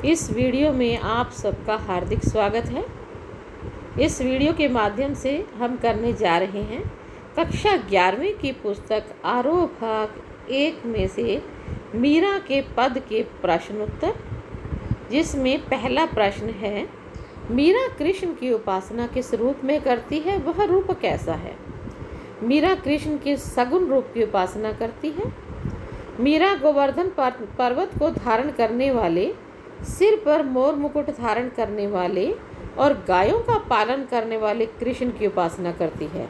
इस वीडियो में आप सबका हार्दिक स्वागत है। इस वीडियो के माध्यम से हम करने जा रहे हैं कक्षा 11वीं की पुस्तक आरोह भाग 1 में से मीरा के पद के प्रश्न उत्तर, जिसमें पहला प्रश्न है, मीरा कृष्ण की उपासना किस रूप में करती है, वह रूप कैसा है? मीरा कृष्ण के सगुण रूप की उपासना करती है। मीरा गोवर्धन पर्वत को धारण करने वाले, सिर पर मोर मुकुट धारण करने वाले और गायों का पालन करने वाले कृष्ण की उपासना करती है।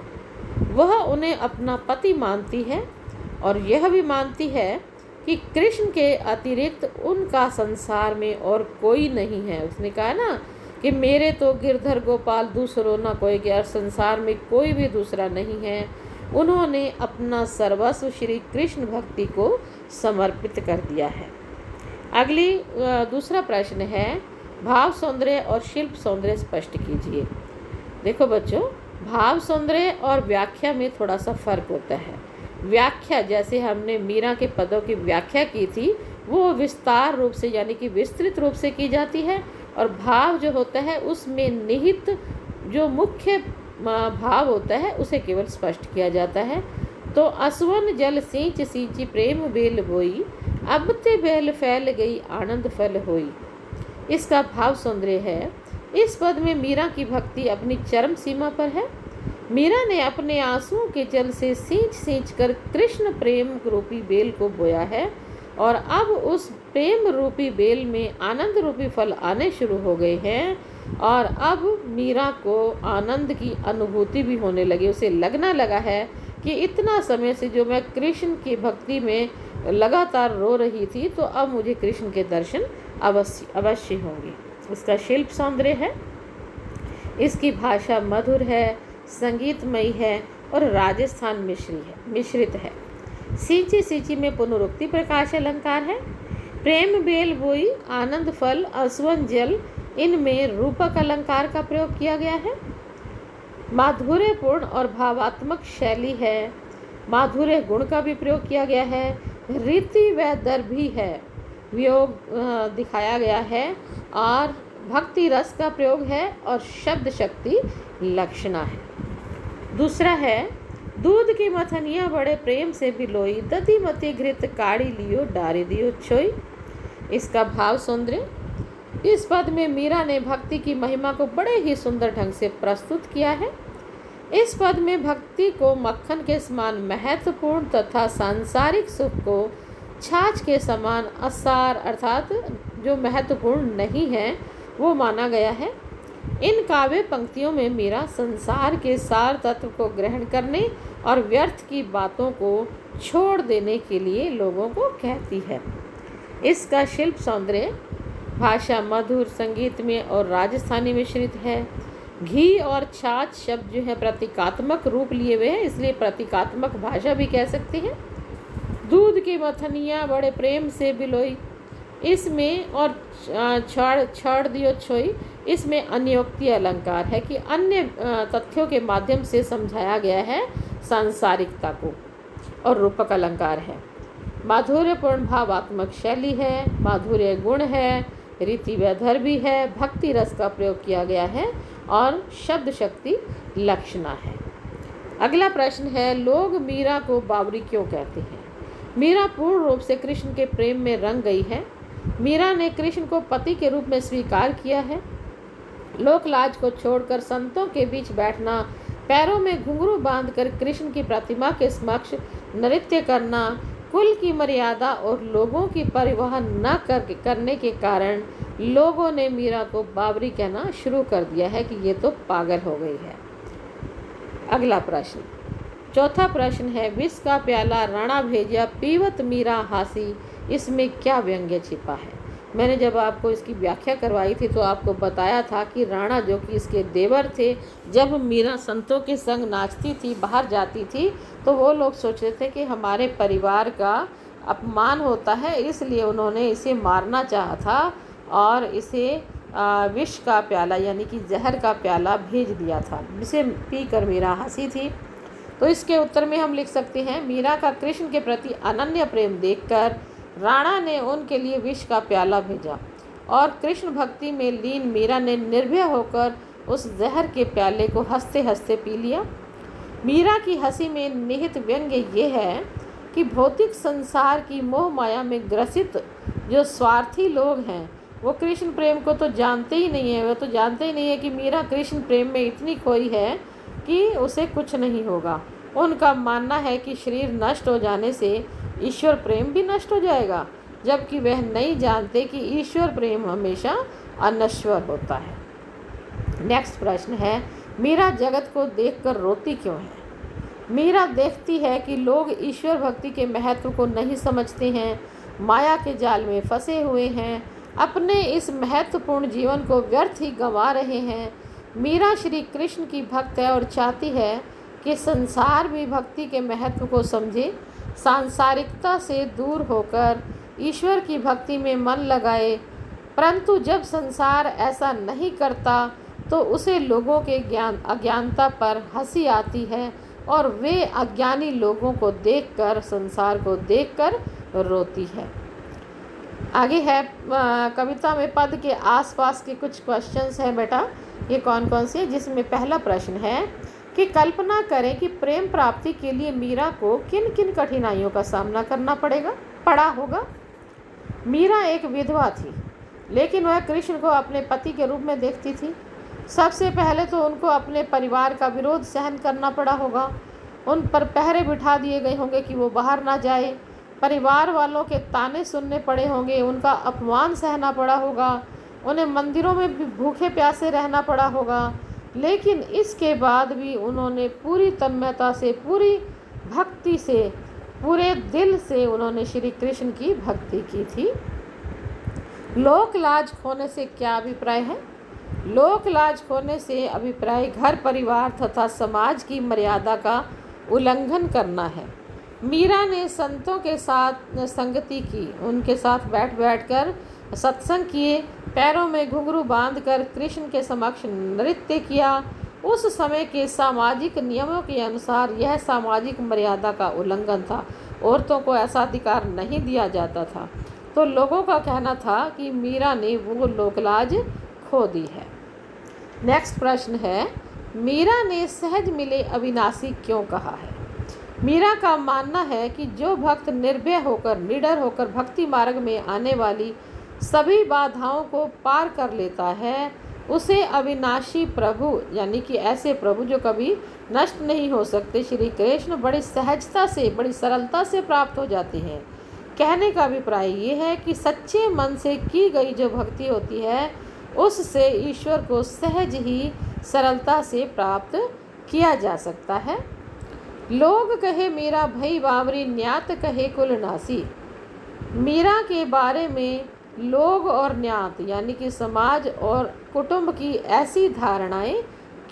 वह उन्हें अपना पति मानती है और यह भी मानती है कि कृष्ण के अतिरिक्त उनका संसार में और कोई नहीं है। उसने कहा ना कि मेरे तो गिरधर गोपाल दूसरों ना कोई के, और संसार में कोई भी दूसरा नहीं है। उन्होंने अपना सर्वस्व श्री कृष्ण भक्ति को समर्पित कर दिया है। दूसरा प्रश्न है, भाव सौंदर्य और शिल्प सौंदर्य स्पष्ट कीजिए। देखो बच्चों, भाव सौंदर्य और व्याख्या में थोड़ा सा फर्क होता है। व्याख्या, जैसे हमने मीरा के पदों की व्याख्या की थी, वो विस्तार रूप से यानी कि विस्तृत रूप से की जाती है, और भाव जो होता है उसमें निहित जो मुख्य भाव होता है उसे केवल स्पष्ट किया जाता है। तो असवन जल सींच सींची प्रेम बेल बोई, अब ते बेल फैल गई आनंद फल होई। इसका भाव सौंदर्य है। इस पद में मीरा की भक्ति अपनी चरम सीमा पर है। मीरा ने अपने आंसुओं के जल से सींच सींच कर कृष्ण प्रेम रूपी बेल को बोया है, और अब उस प्रेम रूपी बेल में आनंद रूपी फल आने शुरू हो गए हैं, और अब मीरा को आनंद की अनुभूति भी होने लगी। उसे लगना लगा है कि इतना समय से जो मैं कृष्ण की भक्ति में लगातार रो रही थी, तो अब मुझे कृष्ण के दर्शन अवश्य होंगे। इसका शिल्प सौंदर्य है। इसकी भाषा मधुर है, संगीतमयी है और राजस्थान मिश्रित है। सींची सींची में पुनरुक्ति प्रकाश अलंकार है। प्रेम बेल बोई, आनंद फल, असवन जल, इनमें रूपक अलंकार का प्रयोग किया गया है। माधुर्यपूर्ण और भावात्मक शैली है। माधुर्य गुण का भी प्रयोग किया गया है। रीति व दर भी है, वियोग दिखाया गया है, और भक्ति रस का प्रयोग है, और शब्द शक्ति लक्षणा है। दूसरा है, दूध की मथनिया बड़े प्रेम से बिलोई, दधी मती घृत काढ़ी लियो डारी दियो छोई। इसका भाव सौंदर्य। इस पद में मीरा ने भक्ति की महिमा को बड़े ही सुंदर ढंग से प्रस्तुत किया है। इस पद में भक्ति को मक्खन के समान महत्वपूर्ण तथा सांसारिक सुख को छाछ के समान असार अर्थात जो महत्वपूर्ण नहीं है वो माना गया है। इन काव्य पंक्तियों में मीरा संसार के सार तत्व को ग्रहण करने और व्यर्थ की बातों को छोड़ देने के लिए लोगों को कहती है। इसका शिल्प सौंदर्य। भाषा मधुर, संगीत में और राजस्थानी मिश्रित है। घी और छाछ शब्द जो है प्रतीकात्मक रूप लिए हुए हैं, इसलिए प्रतीकात्मक भाषा भी कह सकते हैं। दूध की मथनिया बड़े प्रेम से बिलोई, इसमें और छाड़ दियो छोई, इसमें अन्योक्ति अलंकार है कि अन्य तथ्यों के माध्यम से समझाया गया है सांसारिकता को, और रूपक अलंकार है। माधुर्यपूर्ण भावात्मक शैली है, माधुर्य गुण है, रीति वैधर भी है, भक्ति रस का प्रयोग किया गया है, और शब्द शक्ति लक्षणा है। अगला प्रश्न है, लोग मीरा को बावरी क्यों कहते हैं? मीरा पूर्ण रूप से कृष्ण के प्रेम में रंग गई है। मीरा ने कृष्ण को पति के रूप में स्वीकार किया है। लोक लाज को छोड़कर संतों के बीच बैठना, पैरों में घुंघरू बांधकर कृष्ण की प्रतिमा के समक्ष नृत्य करना, कुल की मर्यादा और लोगों की परिवहन न करने के कारण लोगों ने मीरा को बावरी कहना शुरू कर दिया है कि ये तो पागल हो गई है। अगला प्रश्न, चौथा प्रश्न है, विष का प्याला राणा भेजा पीवत मीरा हासी, इसमें क्या व्यंग्य छिपा है? मैंने जब आपको इसकी व्याख्या करवाई थी तो आपको बताया था कि राणा जो कि इसके देवर थे, जब मीरा संतों के संग नाचती थी, बाहर जाती थी, तो वो लोग सोचते थे कि हमारे परिवार का अपमान होता है, इसलिए उन्होंने इसे मारना चाहा था और इसे विष का प्याला यानी कि जहर का प्याला भेज दिया था, जिसे पीकर मीरा हंसी थी। तो इसके उत्तर में हम लिख सकते हैं, मीरा का कृष्ण के प्रति अनन्य प्रेम देखकर राणा ने उनके लिए विष का प्याला भेजा। और कृष्ण भक्ति में लीन मीरा ने निर्भय होकर उस जहर के प्याले को हंसते हंसते पी लिया। मीरा की हंसी में निहित व्यंग्य ये है कि भौतिक संसार की मोह माया में ग्रसित जो स्वार्थी लोग हैं वो कृष्ण प्रेम को तो जानते ही नहीं है। वो तो जानते ही नहीं है कि मीरा कृष्ण प्रेम में इतनी खोई है कि उसे कुछ नहीं होगा। उनका मानना है कि शरीर नष्ट हो जाने से ईश्वर प्रेम भी नष्ट हो जाएगा, जबकि वह नहीं जानते कि ईश्वर प्रेम हमेशा अनश्वर होता है। नेक्स्ट प्रश्न है, मीरा जगत को देखकर रोती क्यों है? मीरा देखती है कि लोग ईश्वर भक्ति के महत्व को नहीं समझते हैं, माया के जाल में फंसे हुए हैं, अपने इस महत्वपूर्ण जीवन को व्यर्थ ही गंवा रहे हैं। मीरा श्री कृष्ण की भक्त है और चाहती है कि संसार भी भक्ति के महत्व को समझे, सांसारिकता से दूर होकर ईश्वर की भक्ति में मन लगाए। परंतु जब संसार ऐसा नहीं करता तो उसे लोगों के अज्ञानता पर हंसी आती है और वे अज्ञानी लोगों को देखकर, संसार को देखकर रोती है। आगे है कविता में पद के आसपास के कुछ क्वेश्चंस हैं बेटा। ये कौन कौन से हैं? जिसमें पहला प्रश्न है कि कल्पना करें कि प्रेम प्राप्ति के लिए मीरा को किन किन कठिनाइयों का सामना करना पड़ा होगा। मीरा एक विधवा थी, लेकिन वह कृष्ण को अपने पति के रूप में देखती थी। सबसे पहले तो उनको अपने परिवार का विरोध सहन करना पड़ा होगा। उन पर पहरे बिठा दिए गए होंगे कि वो बाहर ना जाए। परिवार वालों के ताने सुनने पड़े होंगे, उनका अपमान सहना पड़ा होगा, उन्हें मंदिरों में भी भूखे प्यासे रहना पड़ा होगा। लेकिन इसके बाद भी उन्होंने पूरी तन्मयता से, पूरी भक्ति से, पूरे दिल से उन्होंने श्री कृष्ण की भक्ति की थी। लोक लाज खोने से क्या अभिप्राय है? लोक लाज खोने से अभिप्राय घर परिवार तथा समाज की मर्यादा का उल्लंघन करना है। मीरा ने संतों के साथ संगति की, उनके साथ बैठकर सत्संग किए, पैरों में घुंघरू बांधकर कृष्ण के समक्ष नृत्य किया। उस समय के सामाजिक नियमों के अनुसार यह सामाजिक मर्यादा का उल्लंघन था। औरतों को ऐसा अधिकार नहीं दिया जाता था। तो लोगों का कहना था कि मीरा ने वो लोकलाज खो दी है। नेक्स्ट प्रश्न है, मीरा ने सहज मिले अविनाशी क्यों कहा है? मीरा का मानना है कि जो भक्त निर्भय होकर, निडर होकर भक्ति मार्ग में आने वाली सभी बाधाओं को पार कर लेता है, उसे अविनाशी प्रभु, यानी कि ऐसे प्रभु जो कभी नष्ट नहीं हो सकते, श्री कृष्ण बड़ी सहजता से, बड़ी सरलता से प्राप्त हो जाते हैं। कहने का अभिप्राय ये है कि सच्चे मन से की गई जो भक्ति होती है उससे ईश्वर को सहज ही सरलता से प्राप्त किया जा सकता है। लोग कहे मीरा भई बावरी, न्यात कहे कुल नासी। मीरा के बारे में लोग और न्यात यानी कि समाज और कुटुंब की ऐसी धारणाएं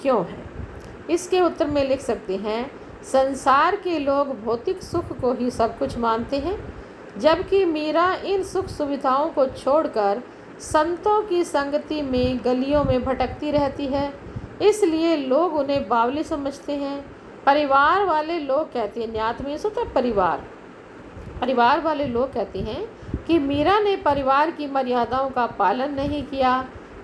क्यों हैं? इसके उत्तर में लिख सकते हैं, संसार के लोग भौतिक सुख को ही सब कुछ मानते हैं, जबकि मीरा इन सुख सुविधाओं को छोड़कर संतों की संगति में गलियों में भटकती रहती है, इसलिए लोग उन्हें बावली समझते हैं। परिवार वाले लोग कहते हैं, न्यात में होता है परिवार वाले लोग कहते हैं कि मीरा ने परिवार की मर्यादाओं का पालन नहीं किया।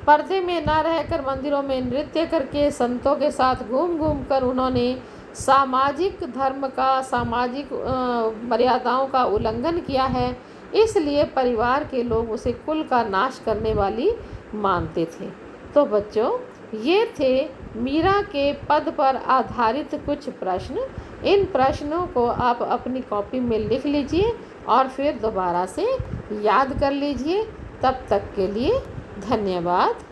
पर्दे में न रहकर मंदिरों में नृत्य करके संतों के साथ घूम घूम कर उन्होंने सामाजिक धर्म का, सामाजिक मर्यादाओं का उल्लंघन किया है, इसलिए परिवार के लोग उसे कुल का नाश करने वाली मानते थे। तो बच्चों, ये थे मीरा के पद पर आधारित कुछ प्रश्न। इन प्रश्नों को आप अपनी कॉपी में लिख लीजिए और फिर दोबारा से याद कर लीजिए। तब तक के लिए धन्यवाद।